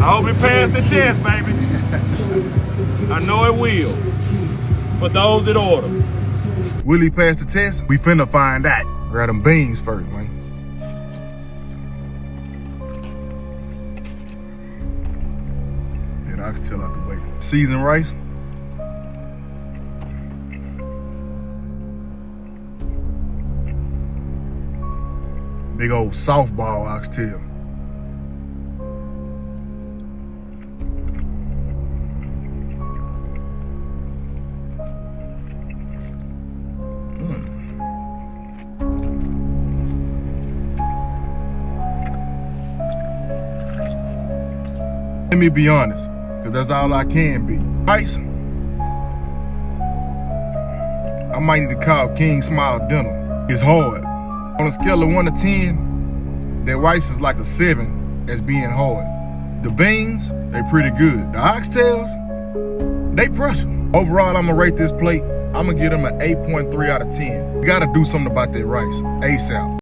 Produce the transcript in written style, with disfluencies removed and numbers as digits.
I hope it passed the test, baby. I know it will. For those that order. Will he pass the test? We finna find out. Grab them beans first, man. Yeah, the oxtail out the way. Seasoned rice. Big old softball oxtail. Let me be honest, because that's all I can be. Rice, I might need to call King Smile dinner. It's hard. On a scale of 1 to 10, that rice is like a 7 as being hard. The beans, they pretty good. The oxtails, they pressure. Overall, I'm gonna rate this plate, I'm gonna give them an 8.3 out of 10. You gotta do something about that rice, ASAP.